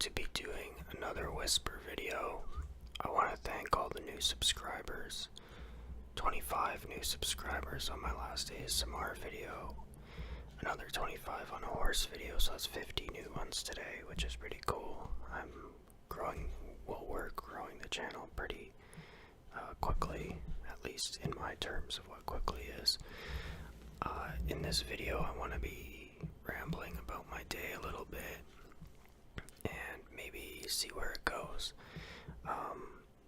to be doing another whisper video. I want to thank all the new subscribers. 25 new subscribers on my last ASMR video. Another 25 on a horse video, so that's 50 new ones today, which is pretty cool. I'm growing, we're growing the channel pretty quickly, at least in my terms of what quickly is. In this video, I want to be rambling about my day a little bit and maybe see where it goes.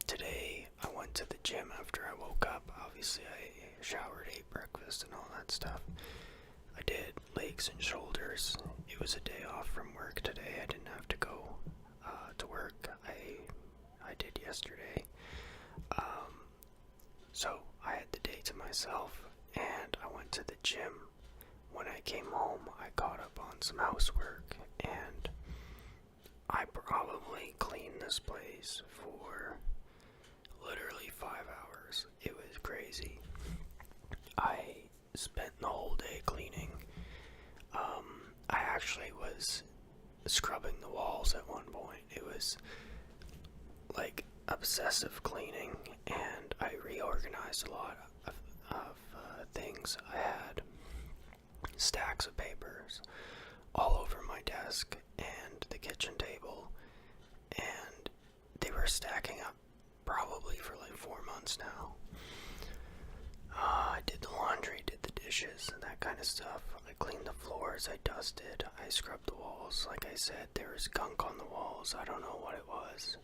Today, I went to the gym after I woke up. Obviously, I showered, ate breakfast, and all that stuff. I did legs and shoulders. It was a day off from work today. I didn't have to go to work. I did yesterday. So I had the day to myself, and I went to the gym. When I came home, I caught up on some housework, and I probably cleaned this place for literally 5 hours. It was crazy. I spent the whole day cleaning. I actually was scrubbing the walls at one point. It was like obsessive cleaning, and I reorganized a lot of things. I had stacks of papers all over my desk and the kitchen table, and they were stacking up probably for like 4 months now. I did the laundry, did the dishes, and that kind of stuff. I cleaned the floors, I dusted, I scrubbed the walls. Like I said, there was gunk on the walls. I don't know what it was.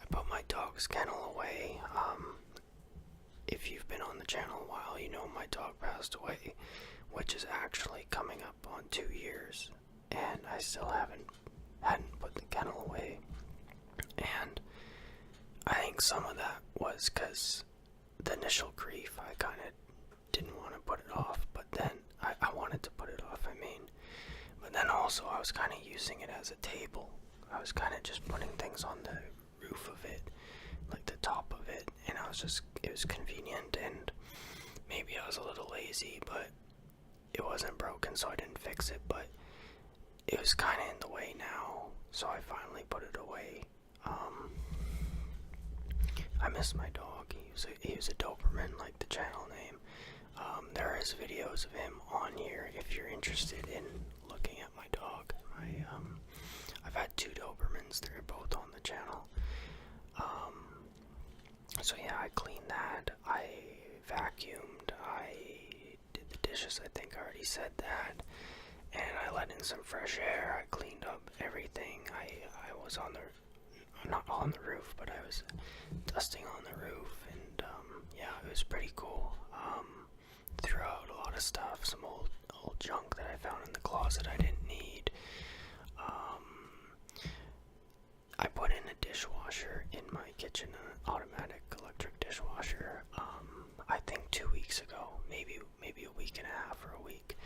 I put my dog's kennel away. If you've been on the channel a while, you know my dog passed away, which is actually coming up on 2 years, and I still hadn't put the kennel away. And I think some of that was because the initial grief, I kind of didn't want to put it off, but then I wanted to put it off, but then also I was kind of using it as a table. I was kind of just putting things on the roof of it, like the top of it, and it was convenient, and maybe I was a little lazy, but it wasn't broken, so I didn't fix it, but it was kind of in the way now, so I finally put it away. I miss my dog. He was a Doberman, like the channel name. There is videos of him on here if you're interested in looking at my dog. I've had 2 Dobermans. They're both on the channel. So yeah, I cleaned that. I vacuumed. I did the dishes. I think I already said that. And I let in some fresh air. I cleaned up everything. I was not on the roof, but I was dusting on the roof, and yeah, it was pretty cool. Threw out a lot of stuff, some old junk that I found in the closet I didn't need. I put in a dishwasher in my kitchen, an automatic electric dishwasher, I think 2 weeks ago, maybe a week and a half or a week.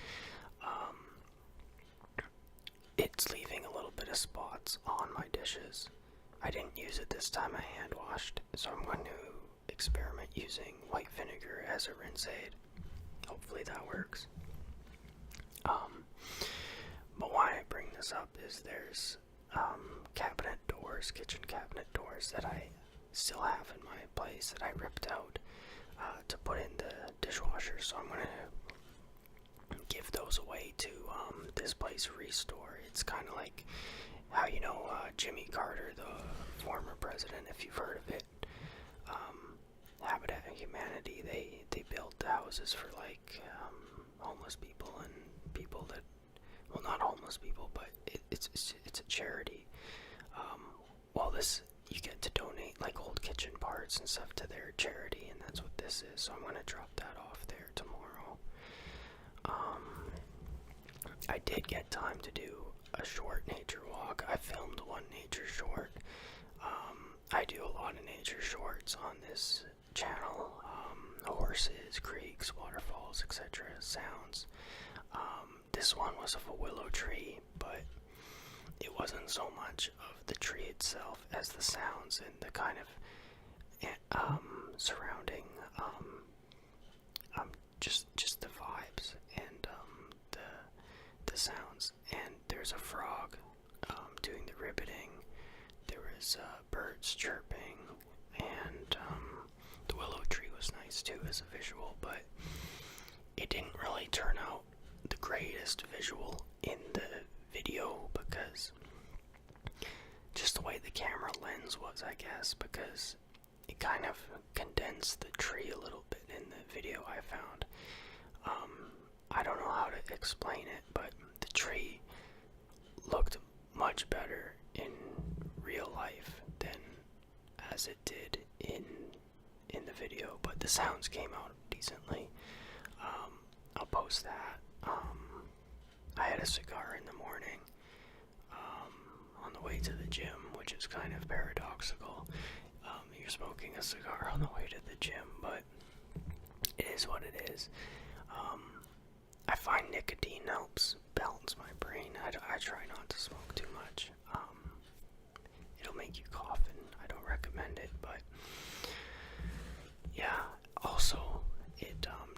It's leaving a little bit of spots on my dishes. I didn't use it this time. I hand washed, so I'm going to experiment using white vinegar as a rinse aid. Hopefully that works. But why I bring this up is there's cabinet doors, kitchen cabinet doors that I still have in my place that I ripped out to put in the dishwasher, so I'm going to give those away to this place, Restore. It's kind of like how Jimmy Carter, the former president, if you've heard of it, Habitat of Humanity, they built houses for like homeless people and people that, well, not homeless people, but it's a charity. You get to donate like old kitchen parts and stuff to their charity, and that's what this is. So I'm gonna drop that off there tomorrow. I did get time to do a short nature walk. I filmed one nature short. I do a lot of nature shorts on this channel. Horses, creeks, waterfalls, etc. Sounds. This one was of a willow tree, but it wasn't so much of the tree itself as the sounds and the kind of surrounding just the vibes and the sounds. And there's a frog doing the ribbiting. There was birds chirping, and the willow tree was nice too as a visual, but it didn't really turn out the greatest visual in the video because just the way the camera lens was, I guess, because it kind of condensed the tree a little bit in the video I found. I don't know how to explain it, but the tree looked much better in real life than as it did in the video, but the sounds came out decently. I'll post that. I had a cigar in the morning on the way to the gym, which is kind of paradoxical. You're smoking a cigar on the way to the gym, but it is what it is. I find nicotine helps balance my brain. I try not to smoke too much. It'll make you cough, and I don't recommend it, but yeah. Also,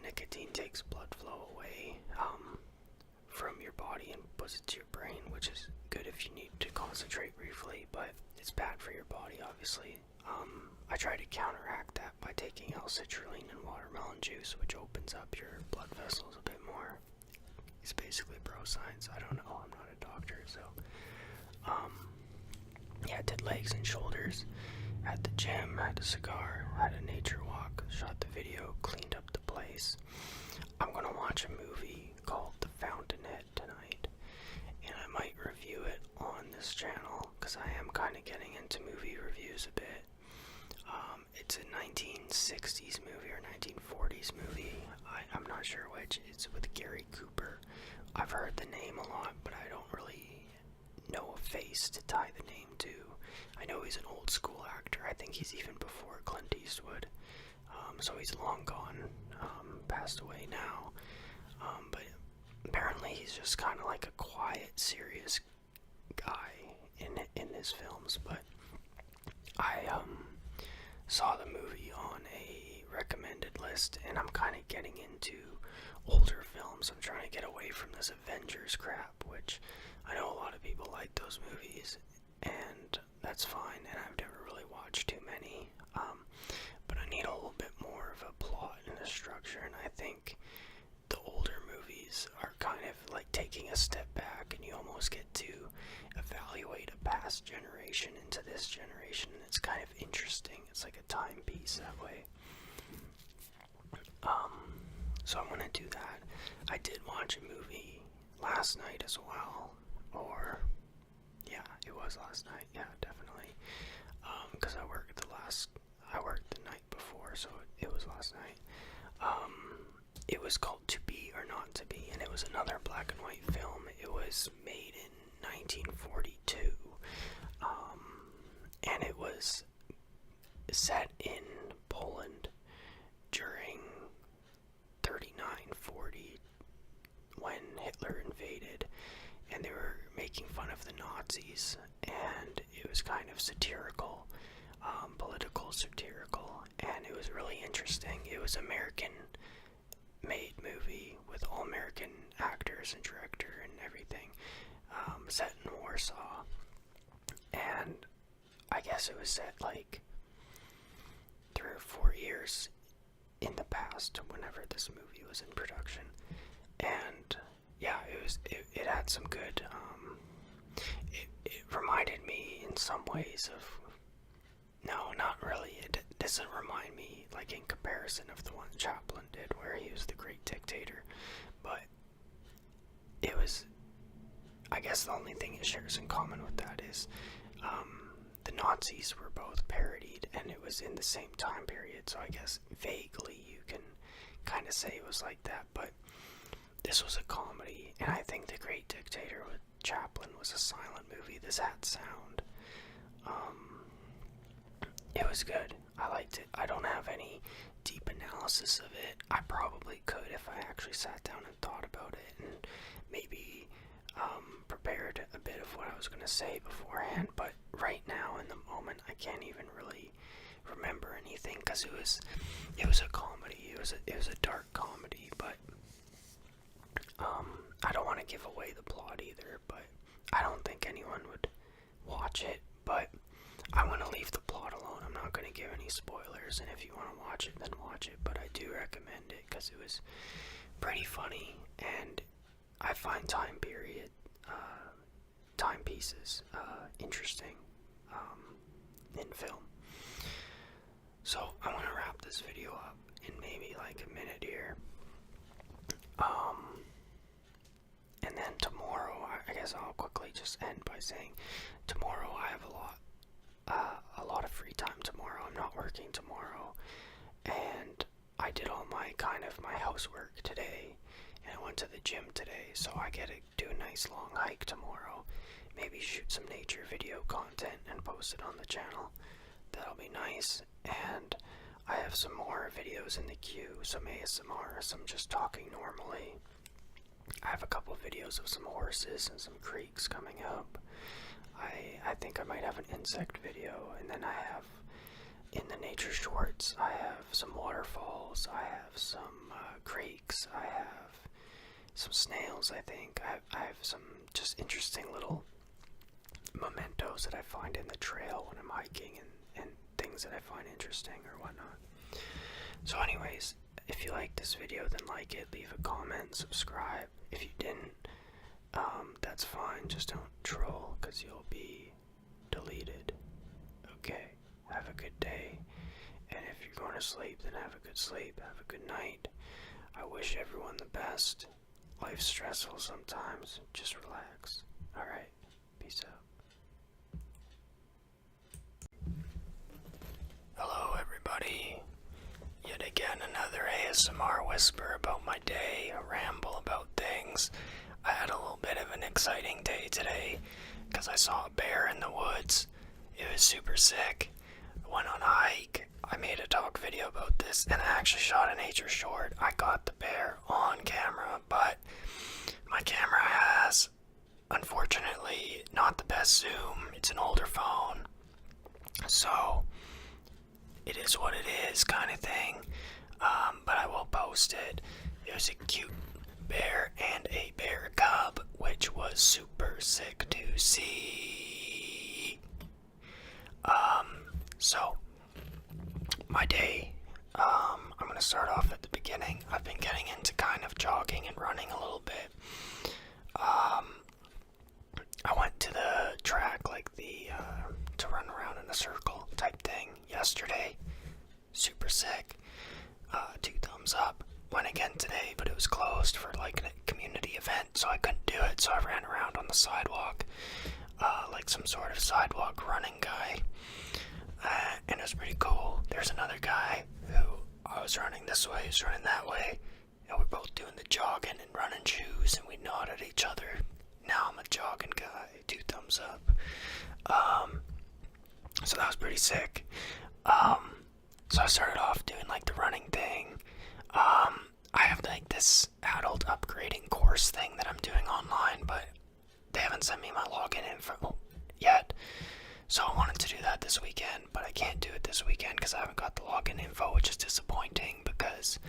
nicotine takes blood flow away from your body and puts it to your brain, which is good if you need to concentrate briefly, but it's bad for your body, obviously. I try to counteract that by taking L-citrulline and watermelon juice, which opens up your blood vessels a bit more. It's basically bro science. I don't know. I'm not a doctor, so yeah, I did legs and shoulders at the gym, had a cigar, had a nature walk, shot the video, cleaned up the place. I'm gonna watch a movie called The Fountainhead tonight, and I might review it on this channel because I am kind of getting into movie reviews a bit. It's a 1960s movie or 1940s movie. I'm not sure which. It's with Gary Cooper. I've heard the name a lot, but I don't really know a face to tie the name to. I know he's an old school actor. I think he's even before Clint Eastwood. So he's long gone, passed away now. But apparently he's just kind of like a quiet, serious guy in his films. But I saw the movie on a recommended list, and I'm kind of getting into older films. I'm trying to get away from this Avengers crap, which I know a lot of people like those movies, and that's fine, and I've never really watched too many, but I need a little bit more of a plot and a structure, and I think the older movies are kind of like taking a step back, and you almost get to evaluate a past generation into this generation, and it's kind of interesting. It's like a timepiece that way. So I'm gonna do that. I did watch a movie last night as well, or yeah, it was last night. Yeah, definitely. Because I worked the night before, so it was last night. It was called To Be or Not to Be, and it was another black and white film. It was made in 1942, and it was set in Poland during 39-40 when Hitler invaded, and they were making fun of the Nazis, and it was kind of satirical, political satirical, and it was really interesting. It was American-made movie with all American actors and director and everything, set in Warsaw, and I guess it was set like 3 or 4 years in the past whenever this movie was in production. And yeah, it had some good, it reminded me in some ways of, no, not really, it doesn't remind me like in comparison of the one Chaplin did where he was the great dictator, but it was, I guess the only thing it shares in common with that is the Nazis were both parodied, and it was in the same time period, so I guess vaguely you can kind of say it was like that, but this was a comedy, and I think The Great Dictator with Chaplin was a silent movie. This had sound. It was good. I liked it. I don't have any deep analysis of it. I probably could if I actually sat down and thought about it, and maybe prepared a bit of what I was going to say beforehand, but right now in the moment I can't even really remember anything because it was a comedy. It was a dark comedy, but I don't want to give away the plot either, but I don't think anyone would watch it, but I'm going to leave the plot alone. I'm not going to give any spoilers, and if you want to watch it, then watch it, but I do recommend it because it was pretty funny, and I find timepieces interesting in film. So I'm going to wrap this video up in maybe like a minute here. And then tomorrow, I guess I'll quickly just end by saying tomorrow I have a lot of free time tomorrow. I'm not working tomorrow, and I did all my housework today, and I went to the gym today, so I get to do a nice long hike tomorrow. Maybe shoot some nature video content and post it on the channel. That'll be nice. And I have some more videos in the queue, some ASMR, some just talking normally. I have a couple videos of some horses and some creeks coming up. I think I might have an insect video, and then I have, in the nature shorts, I have some waterfalls, I have some creeks, I have some snails, I think. I have some just interesting little mementos that I find in the trail when I'm hiking, and things that I find interesting or whatnot. So anyways, if you liked this video, then like it, leave a comment, subscribe. If you didn't, that's fine, just don't troll, because you'll be deleted. Okay, have a good day, and if you're going to sleep, then have a good sleep, have a good night. I wish everyone the best. Life's stressful sometimes, just relax. Alright, peace out. Hello everybody, yet again another ASMR whisper about my day, a ramble about things. I had a little bit of an exciting day today, because I saw a bear in the woods. It was super sick. I went on a hike, I made a talk video about this, and I actually shot a nature short. I got the bear on camera, but my camera has, unfortunately, not the best zoom. It's an older phone, so it is what it is kind of thing, but I will post it. It was a cute bear and a bear cub, which was super sick to see. So my day, I'm going to start off at the beginning. I've been getting into kind of jogging and running a little bit. I went to the track, like to run around in a circle type thing yesterday. Super sick. 2 thumbs up. Went again today, but it was closed for like a community event, so I couldn't do it, so I ran around on the sidewalk, like some sort of sidewalk running guy, and it was pretty cool. There's another guy who I was running this way, he was running that way, and we're both doing the jogging and running shoes, and we nod at each other. Now I'm a jogging guy. 2 thumbs up. So that was pretty sick. So I started off doing like the running thing. I have like this adult upgrading course thing that I'm doing online, but they haven't sent me my login info yet. So I wanted to do that this weekend, but I can't do it this weekend because I haven't got the login info, which is disappointing because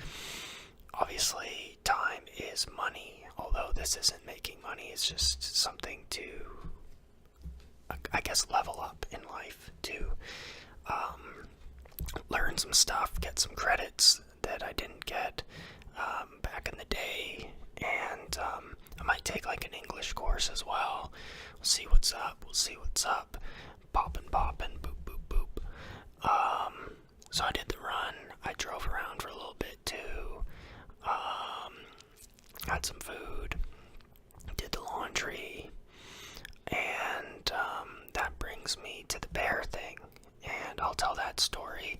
obviously time is money. Although this isn't making money, it's just something to, I guess, level up in life, to learn some stuff, get some credits that I didn't get back in the day, and I might take like an English course as well. We'll see what's up. Poppin', boop, boop, boop. So I did the run. I drove around for a little bit too. Had some food. Did the laundry. And that brings me to the bear thing. And I'll tell that story.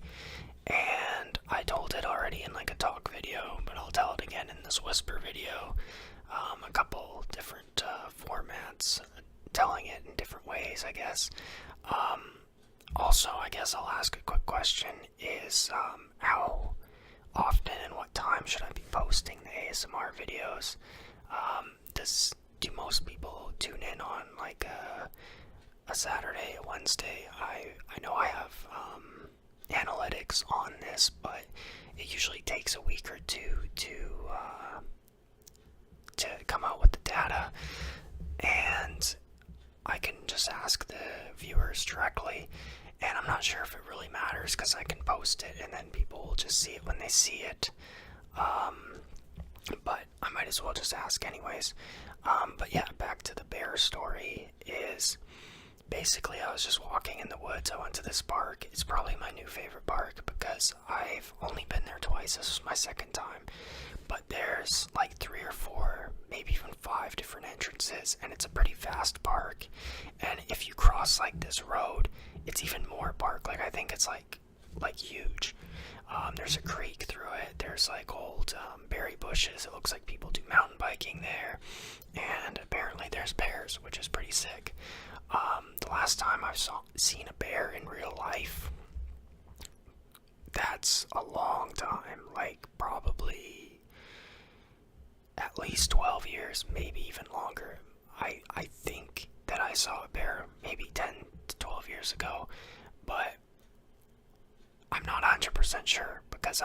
And I told it already in like a talk video, but I'll tell it again in this whisper video. A couple different formats, telling it in different ways, I guess. Also, I guess I'll ask a quick question, is how often and what time should I be posting the ASMR videos? Do most people tune in on like a Saturday, a Wednesday? I know I have analytics on this, but it usually takes a week or two to come out with the data, and I can just ask the post directly, and I'm not sure if it really matters because I can post it and then people will just see it when they see it. But I might as well just ask anyways. But yeah, back to the bear story is basically I was just walking in the woods. I went to this park. It's probably my new favorite park because I've only been there twice. This was my second time. But there's like 3 or 4, maybe even 5 different entrances, and it's a pretty vast park. And if you cross like this road, it's even more park. Like I think it's like huge. There's a creek through it. There's like old berry bushes. It looks like people do mountain biking there. And apparently there's bears, which is pretty sick. The last time I've seen a bear in real life, that's a long time. Like probably at least 12 years, maybe even longer. I think that I saw a bear maybe 10 to 12 years ago, but I'm not 100% sure because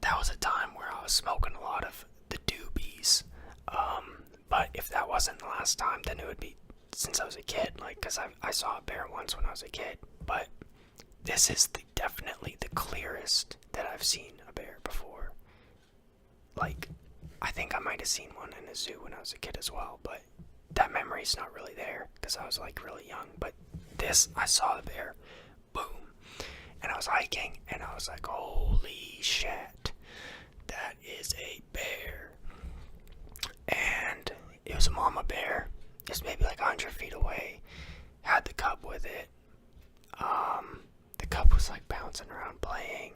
that was a time where I was smoking a lot of the doobies. But if that wasn't the last time, then it would be since I was a kid, like, because I saw a bear once when I was a kid. But this is definitely the clearest that I've seen a bear before. Like, I think I might have seen one in a zoo when I was a kid as well, but that memory's not really there because I was like really young. But this, I saw the bear, boom, and I was hiking, and I was like, holy shit, that is a bear. And it was a mama bear. It was maybe like 100 feet away. Had the cub with it. The cub was like bouncing around playing.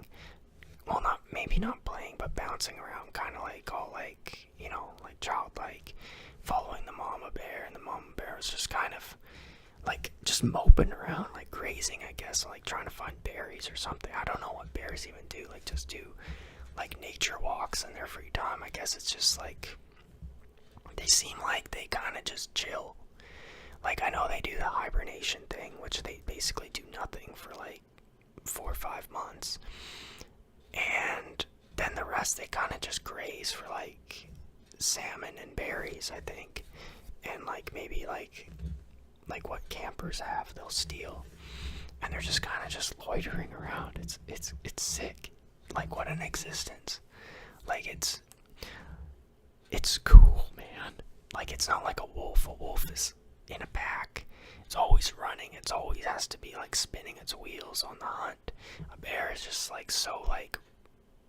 Well, maybe not playing, but bouncing around, kind of like all like, you know, like childlike, following the mama bear. And the mama bear was just kind of like just moping around, like grazing, I guess, like trying to find berries or something. I don't know what bears even do. Like just do like nature walks in their free time. I guess it's just like they seem like they kind of just chill. Like, I know they do the hibernation thing, which they basically do nothing for like 4 or 5 months. And then the rest, they kind of just graze for like salmon and berries, I think. And like maybe like what campers have, they'll steal. And they're just kind of just loitering around. It's sick. Like, what an existence. Like, it's cool, man. Like, it's not like a wolf. A wolf is in a pack. It's always running. It's always has to be like spinning its wheels on the hunt. A bear is just like so like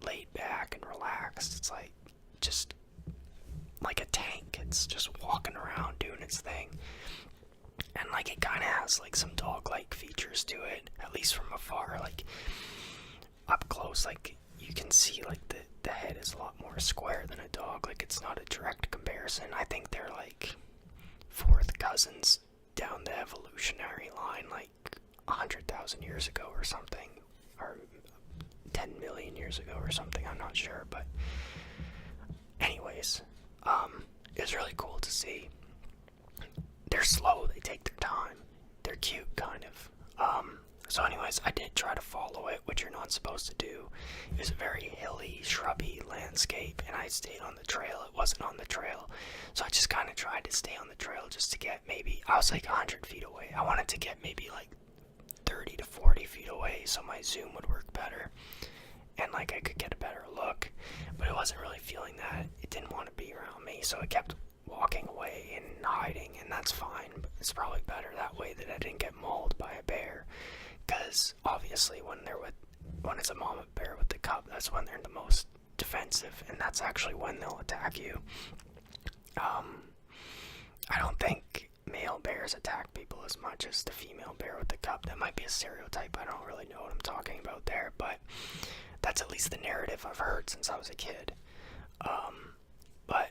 laid back and relaxed. It's like just like a tank. It's just walking around doing its thing. And like it kind of has like some dog-like features to it, at least from afar. Like up close, like you can see like the head is a lot more square than a dog. Like it's not a direct comparison. I think they're like 4th cousins down the evolutionary line, like 100,000 years ago or something, or 10 million years ago or something. I'm not sure, but anyways, it was really cool to see. They're slow. They take their time. They're cute, kind of. So anyways, I did try to follow it, which you're not supposed to do. It was a very hilly, shrubby landscape, and I stayed on the trail. It wasn't on the trail. So I just kind of tried to stay on the trail just to get maybe, I was like 100 feet away. I wanted to get maybe like 30 to 40 feet away so my zoom would work better. And like I could get a better look. But it wasn't really feeling that. It didn't want to be around me, so it kept walking away and hiding, and that's fine. But it's probably better that way that I didn't get mauled by a bear. Because obviously when it's a mama bear with the cub, that's when they're the most defensive, and that's actually when they'll attack you. I don't think male bears attack people as much as the female bear with the cub. That might be a stereotype. I don't really know what I'm talking about there, but that's at least the narrative I've heard since I was a kid. But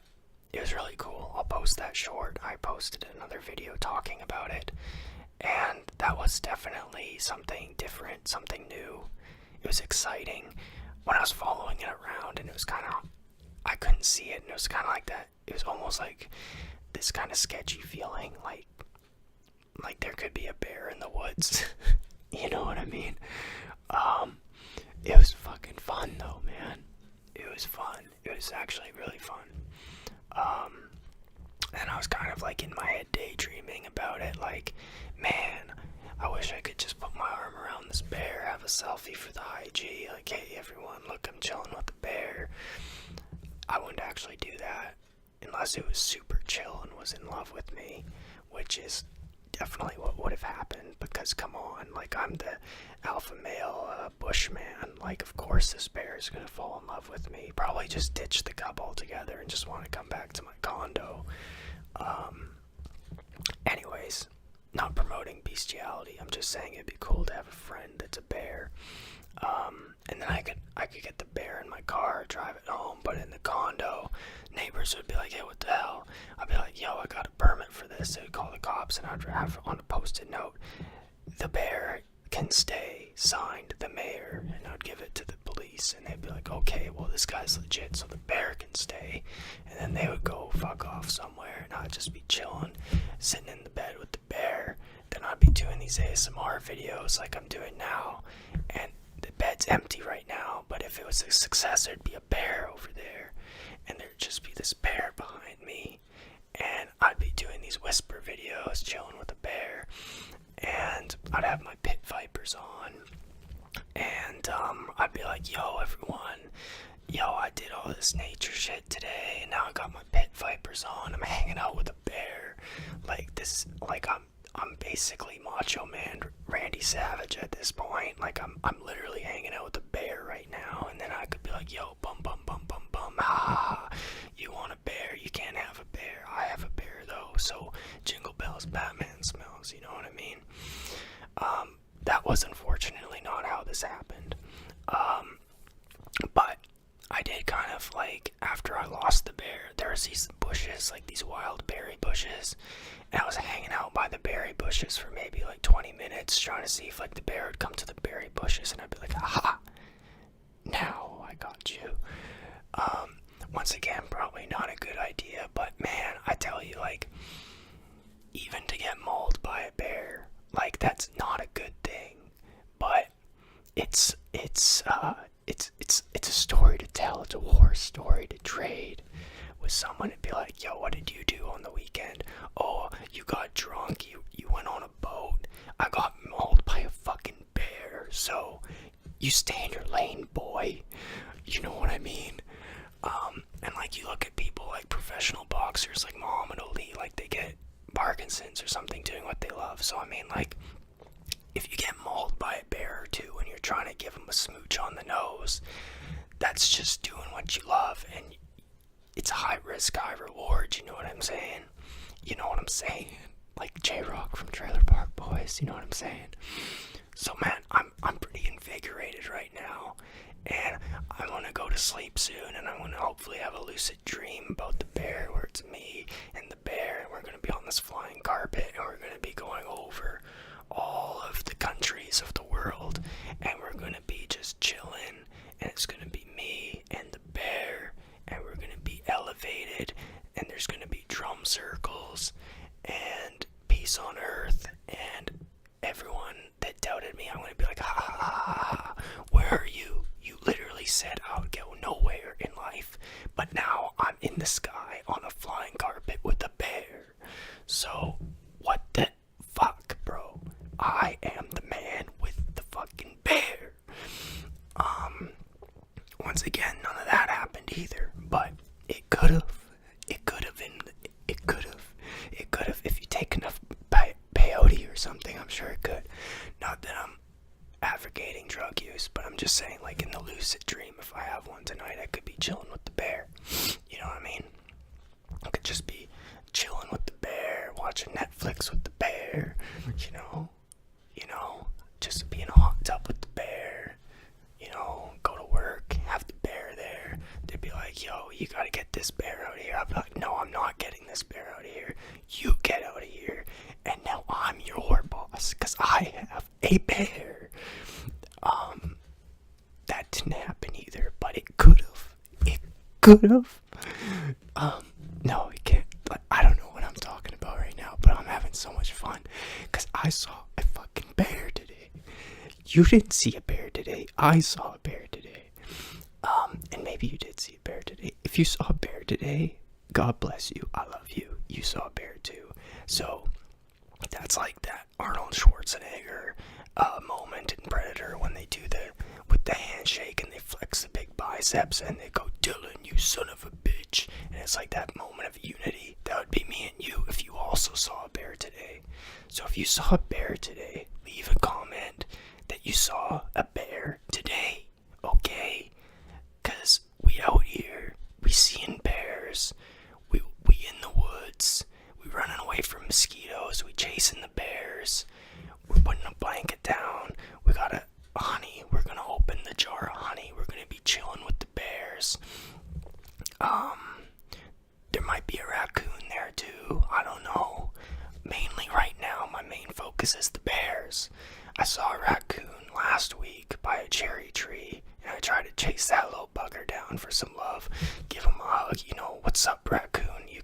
it was really cool. I'll post that short. I posted another video talking about it. And that was definitely something different, something new. It was exciting. When I was following it around, and it was kind of, I couldn't see it, and it was kind of like that. It was almost like this kind of sketchy feeling, like there could be a bear in the woods. You know what I mean? It was fucking fun though, man. It was fun. It was actually really fun. And I was kind of like in my head daydreaming about it, like wish I could just put my arm around this bear, have a selfie for the IG, like, hey everyone, look, I'm chilling with the bear. I wouldn't actually do that unless it was super chill and was in love with me, which is definitely what would have happened, because come on, like, I'm the alpha male bushman, like, of course this bear is gonna fall in love with me, probably just ditch the cub altogether and just want to come back to my condo. Anyways, not promoting bestiality, I'm just saying it'd be cool to have a friend that's a bear. And then I could get the bear in my car, drive it home, but in the condo, neighbors would be like, hey, what the hell? I'd be like, yo, I got a permit for this. They would call the cops, and I'd have on a post-it note, the bear can stay, signed the mayor, and I'd give it to the police, and they'd be like, okay, well, this guy's legit, so the bear can stay. And then they would go fuck off somewhere, and I'd just be chilling, sitting in the bed with the bear. Then I'd be doing these ASMR videos like I'm doing now, and the bed's empty right now, but if it was a success, there'd be a bear over there, and there'd just be this bear behind me, and I'd be doing these whisper videos, chilling with a bear, and I'd have my pit vipers on, and I'd be like, yo, everyone, yo, I did all this nature shit today, and now I got my pit vipers on, I'm hanging out with a bear, like this, like I'm basically Macho Man Randy Savage at this point. Like I'm literally hanging out with a bear right now, and then I could be like, yo, bum bum bum bum bum, ha, you want a bear? You can't have a bear. I have a bear though, so jingle bells, Batman smells. You know what I mean? That was unfortunately not how this happened. But I did kind of, like, after I lost the bear, there was these bushes, like these wild berry bushes, and I was hanging out by the berry bushes for maybe like 20 minutes trying to see if like the bear would come to the berry bushes, and I'd be like, aha, now I got you. Once again, probably not a good idea, but man, I tell you, like, even to get mauled by a bear, like, that's not a good thing, but it's a story to tell. It's a war story to trade with someone and be like, yo, what did you do on the weekend? Oh, you got drunk, you went on a boat, I got mauled by a fucking bear, so you stay in your lane, boy. You know what I mean? And like, you look at people like professional boxers like Muhammad Ali, like they get Parkinson's or something doing what they love. So I mean, like, if you get mauled by a bear or two and you're trying to give them a smooch on the nose, that's just doing what you love, and it's high risk, high reward, you know what I'm saying? You know what I'm saying? Like J-Rock from Trailer Park Boys, you know what I'm saying? So man, I'm pretty invigorated right now, and I want to go to sleep soon, and I want to hopefully have a lucid dream about the bear, where it's me and the bear, and we're going to be on this flying carpet, and we're going to be going over all of the countries of the world, and we're going to be just chilling, and it's going to be me and the bear, and we're going to be elevated, and there's going to be drum circles, and peace on earth, and everyone that doubted me, I'm going to be like, ha ha ha, where are you? You literally said I would go nowhere in life, but now I'm in the sky on a flying carpet with a bear. So, what the fuck, bro? I am the man with the fucking bear. Once again, none of that happened either, but it could have. If you take enough peyote or something, I'm sure it could. Not that I'm advocating drug use, but I'm just saying, like, in the lucid dream, if I have one tonight, I could be chilling with the bear. You know what I mean? I could just be chilling with the bear, watching Netflix with the bear, you know, just be in a hot tub with the bear, go to work, have the bear there. They'd be like, yo, you gotta get this bear out of here. I'd be like, no, I'm not getting this bear out of here. You get out of here, and now I'm your boss, because I have a bear. That didn't happen either, but it could have. No, it can't. I don't know what I'm talking about right now, but I'm having so much fun, because I saw a fucking bear today. You didn't see a bear today. I saw a bear today. And maybe you did see a bear today. If you saw a bear today, God bless you. I love you. You saw a bear too. So, That's like that Arnold Schwarzenegger moment in Predator when they do with the handshake and they flex the big biceps and they go, "Dylan, you son of a bitch," and it's like that moment of unity. That would be me and you if you also saw a bear today. So if you saw a bear today, leave a comment that you saw a bear today, okay? Cause we out here, we seeing bears, we in the woods, we running away from mosquitoes, we chasing the bears, we're putting a blanket down, we got a honey, we're gonna open the jar of honey, we're gonna be chilling with the bears. There might be a raccoon there too, I don't know. Mainly right now, my main focus is the bears. I saw a raccoon last week by a cherry tree, and I tried to chase that little bugger down for some love, give him a hug, what's up, raccoon, you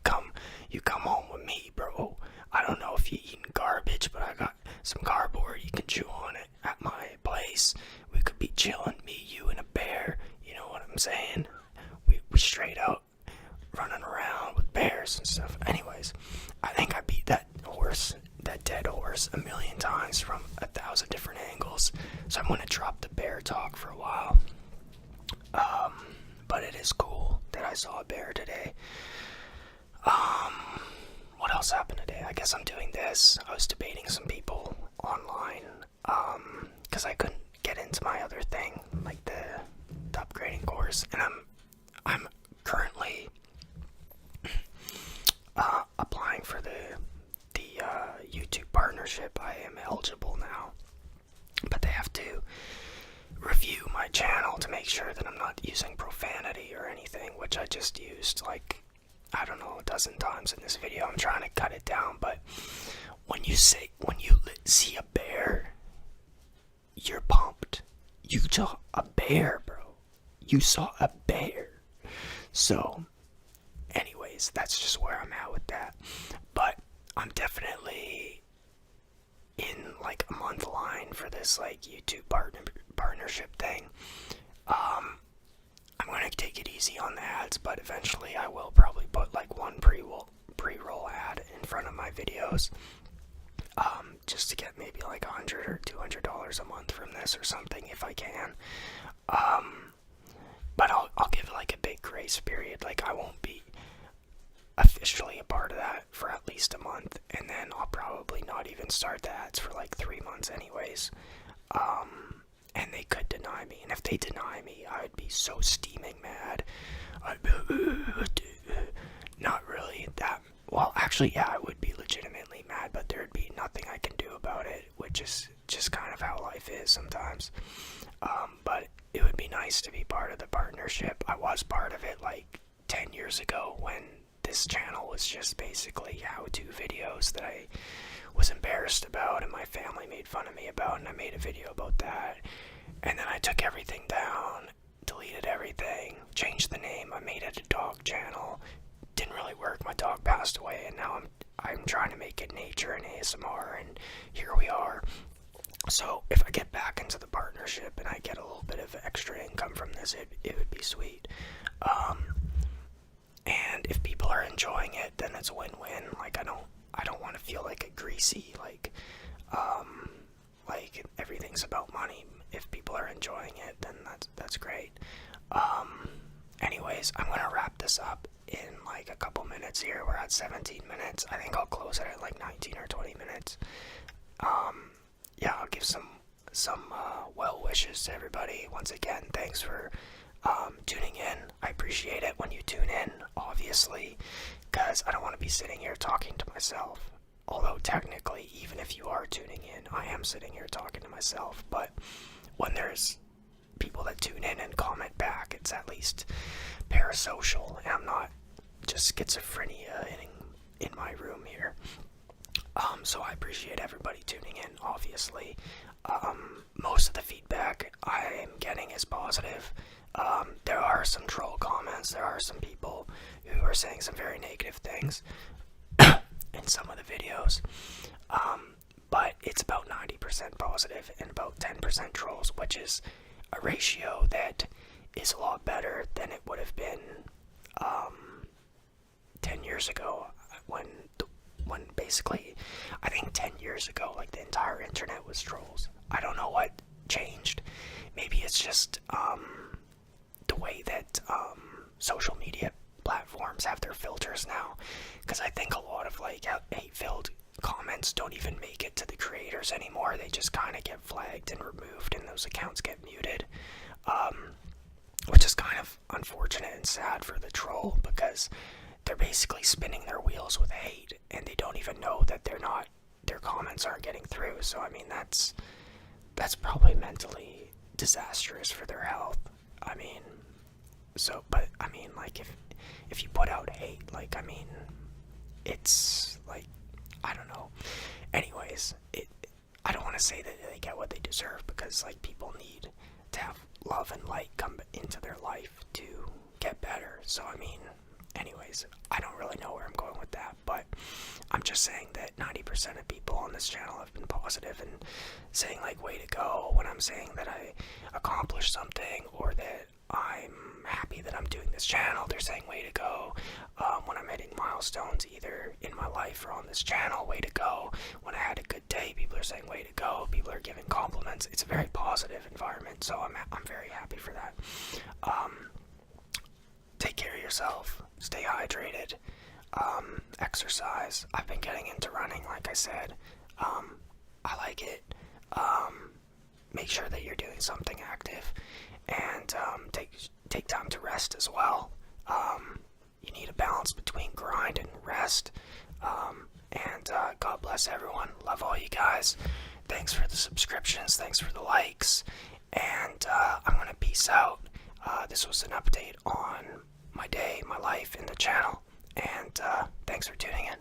come home with me, bro. I don't know if you eating garbage, but I got some cardboard, you can chew on it at my place. We could be chilling, me, you, and a bear, you know what I'm saying? We straight out running around with bears and stuff. Anyways, I think I beat that dead horse a million times from 1,000 different angles, so I'm gonna drop the bear talk for a while. But it is cool that I saw a bear today. What else happened today? I guess I'm doing this. I was debating some people online, because I couldn't get into my other thing, like the upgrading course, and I'm currently applying for the YouTube partnership. I am eligible now, but they have to review my channel to make sure that I'm not using profanity or anything, which I just used like, I don't know, a dozen times in this video. I'm trying to cut it down, but when you see a bear, you're pumped. You saw a bear, bro. You saw a bear. So anyways, that's just where I'm at with that. But I'm definitely in like a month line for this like YouTube partnership thing. I'm gonna take it easy on the ads, but eventually I will probably put like one pre-roll ad in front of my videos, just to get maybe like $100 or $200 a month from this or something if I can. But I'll give like a big grace period. Like, I won't be officially a part of that for at least a month, and then I'll probably not even start the ads for like 3 months anyways. And they could deny me, and if they deny me, I would be so steaming mad. I'd be not really that well, actually, yeah, I would be legitimately mad, but there'd be nothing I can do about it, which is just kind of how life is sometimes. But it would be nice to be part of the partnership. I was part of it like 10 years ago when this channel was just basically how-to videos that I was embarrassed about and my family made fun of me about, and I made a video about that. And then I took everything down, deleted everything, changed the name, I made it a dog channel. Didn't really work, my dog passed away, and now I'm trying to make it nature and ASMR, and here we are. So if I get back into the partnership and I get a little bit of extra income from this, it would be sweet. And if people are enjoying it, then it's a win-win. Like, I don't want to feel like a greasy, like everything's about money. If people are enjoying it, then that's great. Anyways, I'm gonna wrap this up in like a couple minutes here. We're at 17 minutes. I think I'll close it at like 19 or 20 minutes. Yeah, I'll give some well wishes to everybody. Once again, thanks for tuning in. I appreciate it when you tune in, obviously, because I don't want to be sitting here talking to myself. Although technically, even if you are tuning in, I am sitting here talking to myself. But when there's people that tune in and comment back, it's at least parasocial, and I'm not just schizophrenia in my room here. So I appreciate everybody tuning in, obviously. Most of the feedback I am getting is positive. There are some troll comments, there are some people who are saying some very negative things in some of the videos. But it's about 90% positive and about 10% trolls, which is a ratio that is a lot better than it would have been 10 years ago when when basically, I think 10 years ago, like the entire internet was trolls. I don't know what changed. Maybe it's just the way that social media platforms have their filters now, because I think a lot of like hate-filled comments don't even make it to the creators anymore. They just kind of get flagged and removed, and those accounts get muted, which is kind of unfortunate and sad for the troll, because they're basically spinning their wheels with hate, and they don't even know that their comments aren't getting through. So I mean, that's probably mentally disastrous for their health. I mean, but I mean, like, if you put out hate, like, I mean, it's like, I don't know. Anyways, I don't want to say that they get what they deserve, because like people need to have love and light come into their life to get better. So I mean, anyways, I don't really know where I'm going with that, but I'm just saying that 90% of people on this channel have been positive and saying like way to go when I'm saying that I accomplished something, or that I'm happy that I'm doing this channel. They're saying way to go. When I'm hitting milestones either in my life or on this channel, way to go. When I had a good day, people are saying way to go. People are giving compliments. It's a very positive environment, so I'm very happy for that. Take care of yourself, stay hydrated, exercise. I've been getting into running, like I said. I like it. Make sure that you're doing something active, and take time to rest as well. You need a balance between grind and rest. And God bless everyone. Love all you guys. Thanks for the subscriptions. Thanks for the likes. And I'm gonna peace out. This was an update on my day, my life, and the channel. And thanks for tuning in.